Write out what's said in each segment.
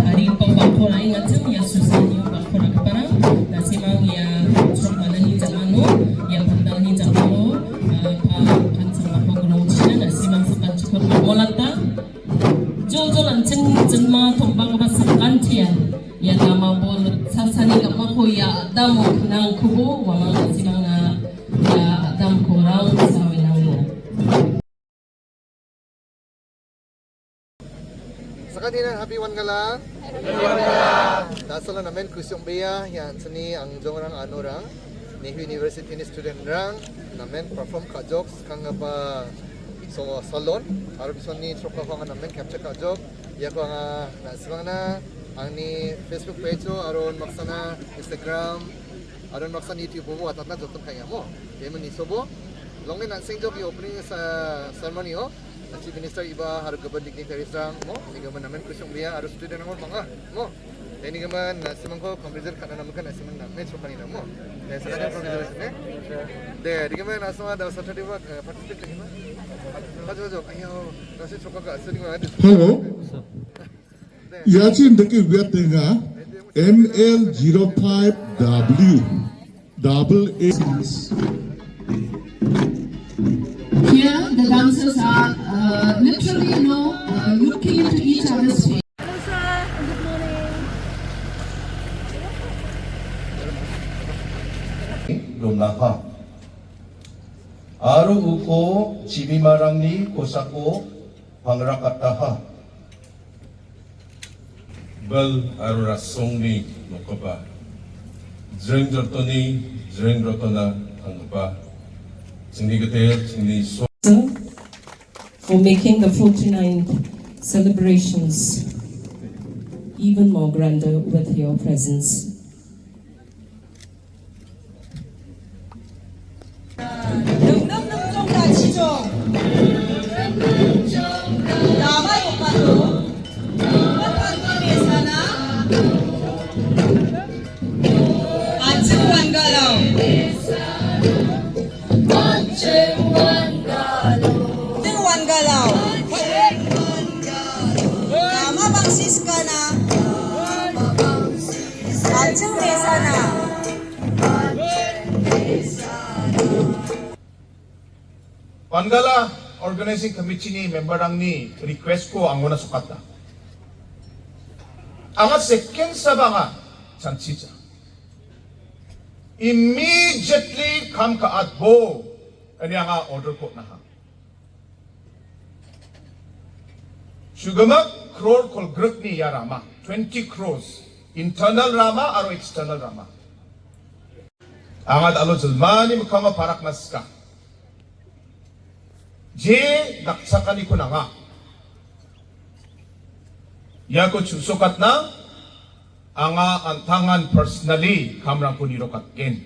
hari pembakor lain macam yang susah ni bakor nak parang nasimang yang truk mana ni jamano yang pandang ni jamano pancang bakor gunung Cina nasimang sepan cukup molata jojo lanceng jenma tombang basakan tian yang nama bol sasani kat mako ya adam nang kubo wama nasimang ya adam kurang sawi nang mo. Sa kanina, happy one gala. Dasala namin kusyong beya yan sini ang jongrang anurang ni university ni student rang namin perform ka jokes kang ba so salon aro bison ni troka ko namin capture ka joke ya ko nga nasimang na ang ni Facebook page so aron maksana Instagram aron maksana YouTube mo atat na jotong kaya mo demo ni sobo long na sing joke opening sa ceremony ho Chief Minister iba harus gaban dignitaries rang mo ni gaman namin kusyong beya aro student mo mga mo ini gaman nasimang ko computer kana naman kan nasimang namin so kanina mo dahil sa kanya computer ne de di gaman nasama daw sa tadi ba participate lagi mo Hello. Yachin deki wetenga ML05W Here the dancers are literally looking into each other's face. Hello sir, good morning. Lumlaha. Aru uko cibimarangni kosako pangrakataha. Bal aru rasongni nokoba. Jreng rotona angba. Singni getel singni so. For making the 49th celebrations even more grander with your presence. Pangala organizing committee ni member ni request ko ang una sukata. Ang second sabanga chanchija. Immediately come ka adbo ani ang order ko na ha. Sugamak crore kol group ni yarama 20 crores internal rama aro external rama. Angad alo zulmani makama parak naska. Je naksakani ko na nga. Yago susukat na anga antangan personally kamrang ko nirokat gen.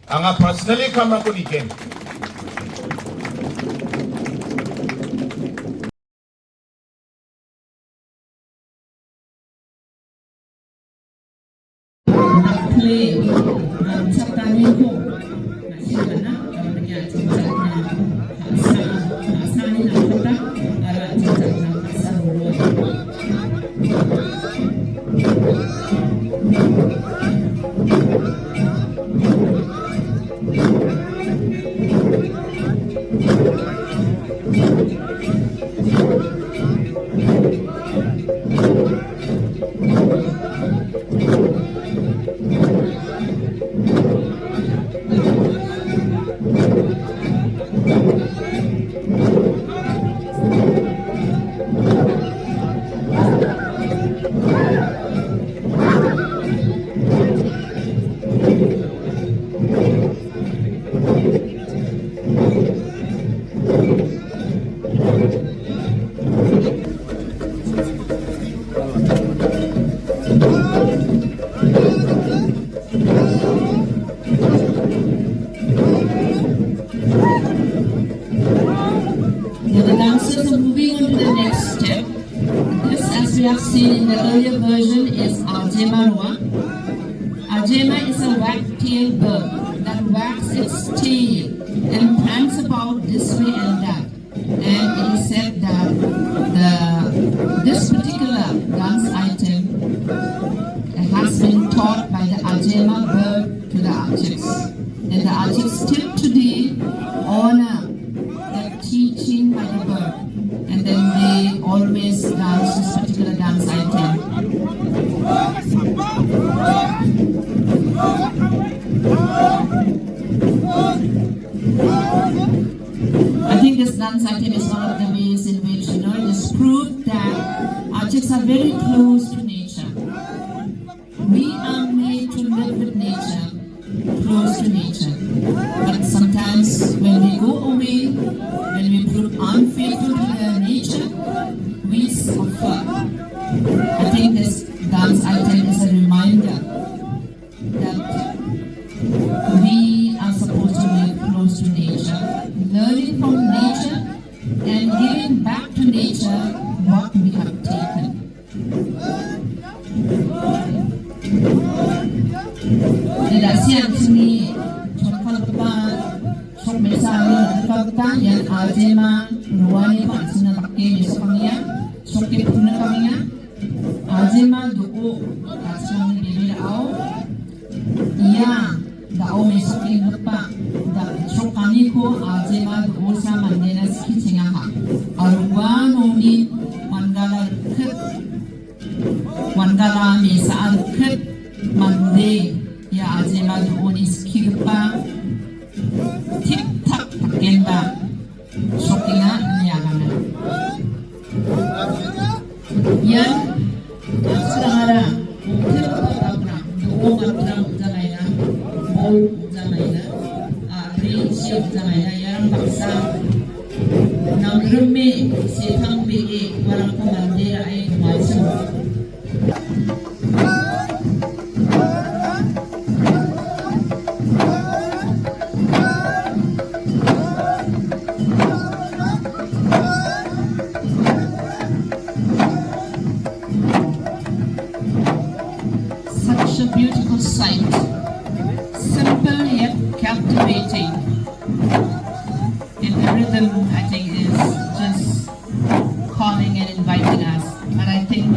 Anga personally kamrang ko ni gen. Play sabtanin ko nasila na kaya asahin ang kata para sa kasaruro. have seen in the earlier version is Ajema Roa. Ajema is a wag-tailed bird that wags its tail and prance about this way and that. And it is said that this particular dance item Ajaks. And the Ajaks still today honor the teaching by the bird. And then they always dance this particular dance item. I think this dance item is one of the ways in which, it is proved that Ajaks are very close to nature. We are made to live with nature, close to nature. But sometimes when we go away, when we prove unfaithful to the nature, we suffer. I think this dance item is a reminder that we are supposed to live close to nature, learning from nature and giving back to nature what we have taken. Dasian sini contoh depan sok misalnya dekat yang azema ruani pak sini pakai besok kami ya sok kita kami ya azema doko asal bibir au iya dao besok ini depan dah sok kami ko azema doko sama mandena sikit cenga ha arwan oni Wangala misal ket mande ya azema doon iskirpa tik tak takenda sokinga niyagana yan asrara ukir patapra doon matra uzamayna bol uzamayna aprensi uzamayna yang baksa nang rumi sitang bigi warang pemandira ay kumaisa. Such a beautiful sight, simple yet captivating. And the rhythm, I think, is just calling and inviting us. And I think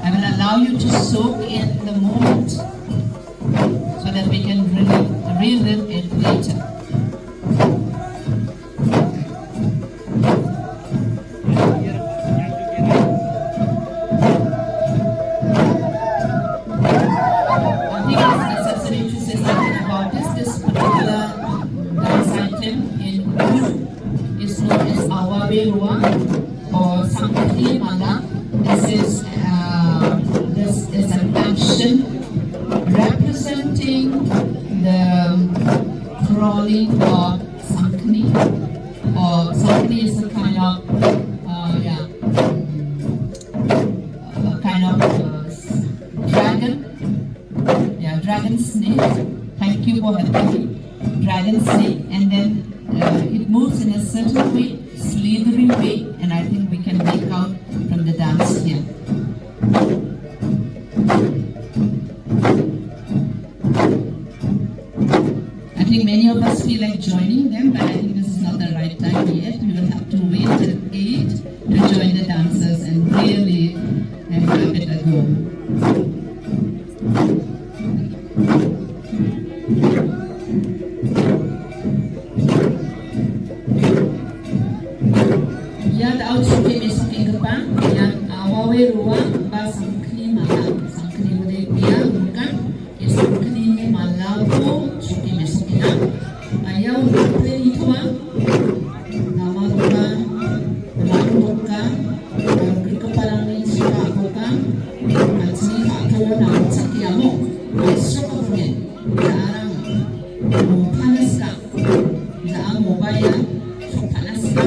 I will allow you to soak in the moment so that we can relive it later. Or Sankti Mala. This is an action representing the crawling of Sankni. Or Sankni is a kind of dragon. Yeah, dragon snake. Thank you for helping me. Dragon snake, and then it moves in a certain way, slithery way, and I think we can make out from the dance here. I think many of us feel like joining them, but I think this is not the right time yet. We will have to wait till 8 to join the dancers and really have it at home. Yan daw suki mesuki kepan yang awawe ruang ba sangkni malam sangkni boleh dia bukan sangkni ni malam po suki mesuki na ayaw natin ito ba nama ka malu ka kepalang ni suka ka at sini ako na sakya mo suka mo jarang panas ka jarang mobile so panas ka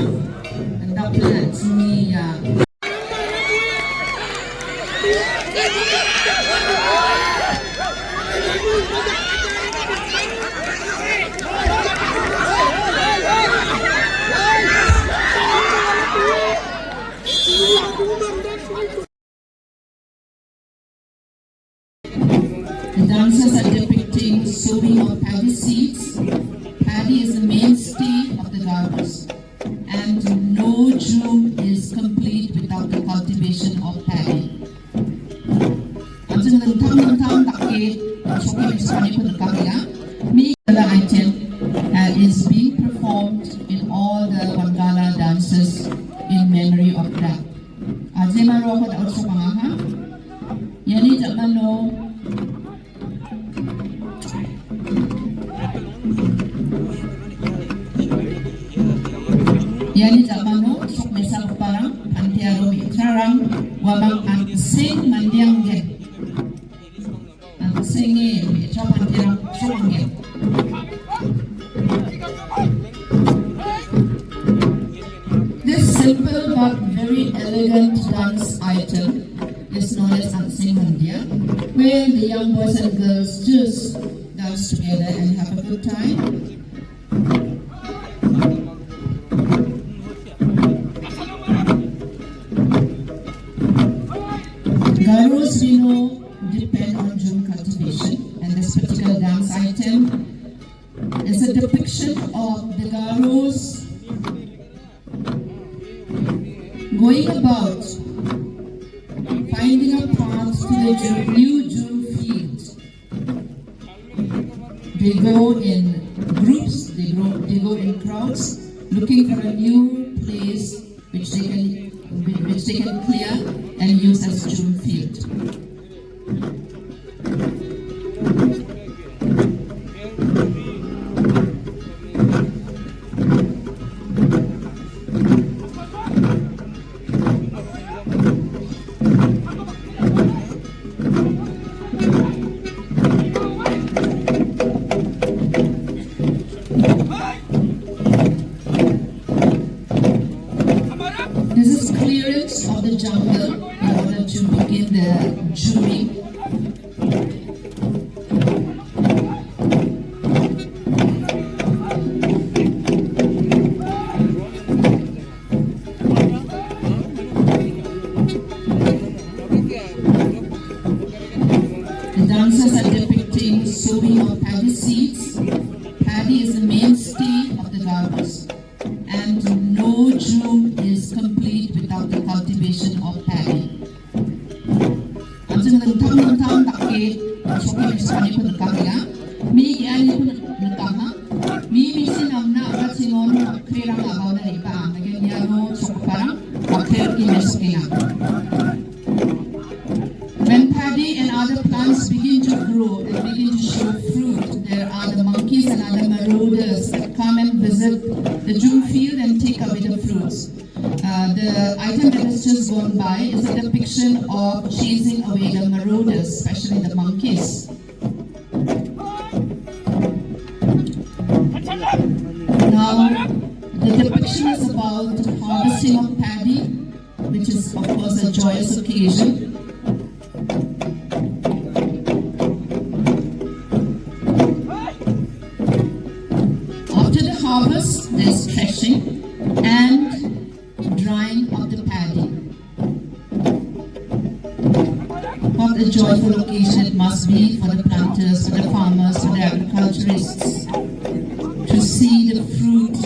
The dancers are depicting sowing of paddy seeds. Paddy is the mainstay of the gardens, and no June is complete without the cultivation of paddy. Ang nagtang-tang takit Other item is being performed in all the Wangala dances in memory of that. Azimaro ako daw sa mga ha? Yani jamano sok mesal parang antiaro mi charang wabang ang sing mandiang gen. Ang singi mi chop antiaro sok gen. This simple but very elegant dance item is known as Ansing Mandia, where the young boys and girls just dance together and have a good time. Garus, we know, depend on June cultivation, and this particular dance item is a depiction of the Garus going about finding a path to the new June field. They go in groups, they go in crowds, looking for a new place which they can clear and use as June field. This is clearance of the jungle in order to begin the June. The dancers are depicting sowing of paddy seeds. Paddy is the mainstay of the Garus, and no June is complete without the cultivation of paddy. Ang nagtang takit, sokin sa kanila nagkakaya, may iyan ko nagkaka, may misinam na agad sinon makrerang agaw na iba, nagyan mo sa parang makrer kaya. When paddy and other plants begin to grow and begin to show fruit, there are the monkeys and other marauders that come and visit the June field and take away the fruits. The item that has just gone by is a depiction of chasing away the marauders, especially the monkeys. Now, the depiction is about the harvesting of paddy, which is of course a joyous occasion. After the harvest, there's threshing and drying of the paddy. What a joyful occasion it must be for the planters, for the farmers, for the agriculturists to see the fruit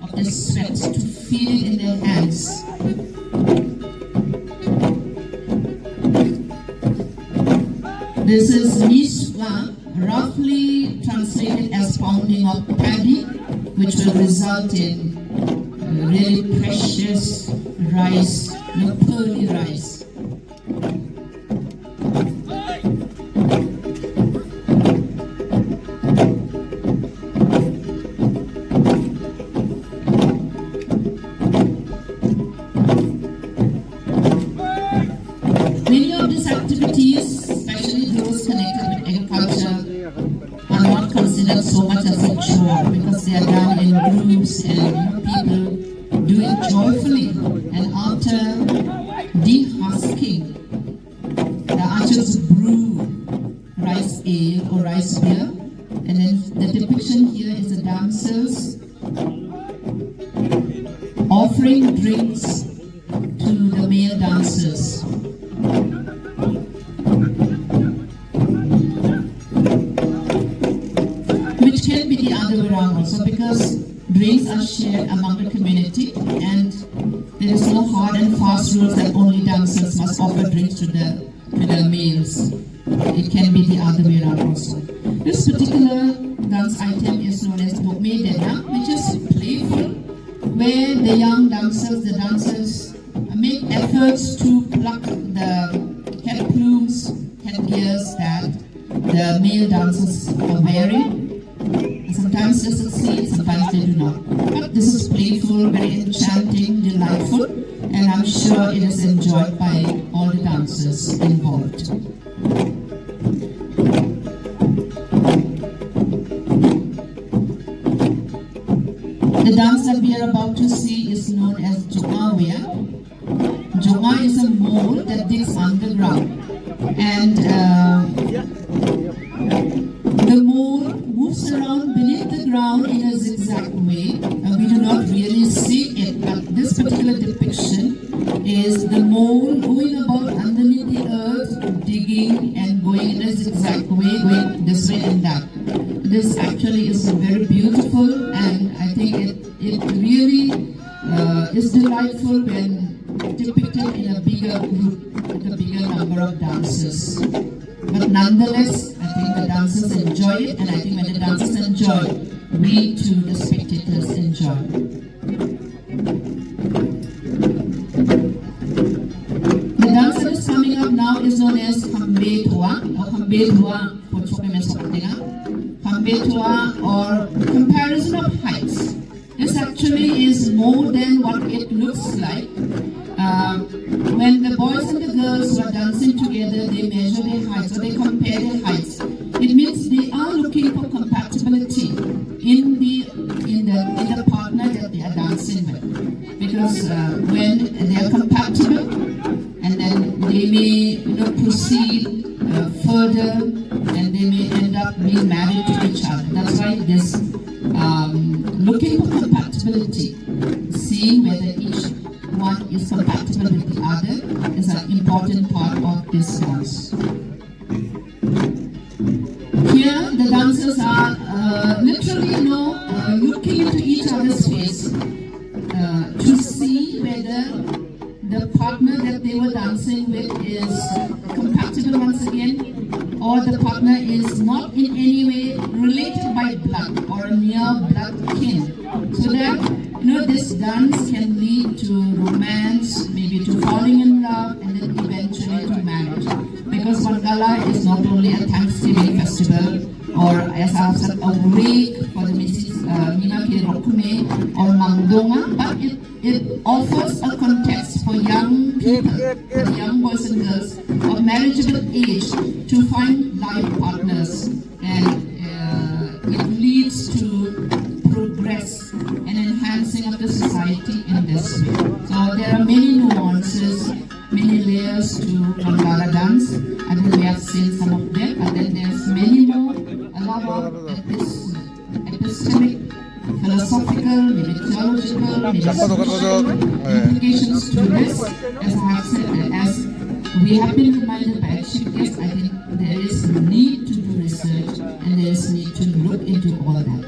of their sweat, to feel it in their hands. This is Miswa, roughly translated as pounding of paddy, which will result in really precious rice, pearly rice. Many of these activities, especially those connected with agriculture, are not considered so much as a chore because they are done in groups and people do it joyfully. And after dehusking, the archers brew rice ale or rice beer, and then the depiction here is the dancers offering drinks to the male dancers. Which can be the other way around also, because drinks are shared among the community and there is no hard and fast rules that only dancers must offer drinks to the males. it can be the other way around also. This particular dance item is known as Dokme Dena, which is playful, where the young dancers, the dancers make efforts to pluck the head plumes, headgears that the male dancers are wearing. Sometimes they succeed, sometimes they do not. But this is playful, very enchanting, delightful, and I'm sure it is enjoyed by all the dancers involved. The dance that we are about to see is known as Jongawea. Jonga is a mole that digs underground, and the mole moves around beneath the ground in a zigzag way. We do not really see it, but this particular depiction is the mole going about underneath the earth, digging and going in a zigzag way, going this way and that. This actually is very beautiful, and I think it really is delightful when depicted in a bigger group with a bigger number of dancers. But nonetheless, I think the dancers enjoy it, and I think when the dancers enjoy it, we too, the spectators, enjoy. The dance that is coming up now is known as Kambe Tua, or Kambe Tua, Kambe Tua, or comparison of heights. This actually is more than what it looks like. When the boys and the girls who are dancing together, they measure their heights, or they compare their heights. It means they are looking for compatibility in the partner that they are dancing with. Because when they are compatible, and then they may proceed further, and they may end up being married to each other. That's why this looking for compatibility, seeing whether each one is compatible with the other, is an important part of this dance. Here, the dancers are literally looking into each other's face to see whether the partner that they were dancing with is compatible once again, or the partner is not in any way related by blood or a near blood kin. So that this dance can lead to romance, maybe to falling in love, and then eventually to marriage. Because Wangala is not only a Thanksgiving festival, or as I've said, a wake for the Mrs. Minake Rokume or Mangdonga, but it offers a context for young people, young boys and girls of marriageable age to find life partners, and it leads to progress and enhancing of the society in this way. So there are many nuances, many layers to Wangala dance. I think we have seen some of them, but then there's many more, a lot of epistemic, philosophical, maybe theological, maybe social implications to this. As I have said, as we have been reminded by a chief guest, I think there is need to do research, and there is need to look into all that.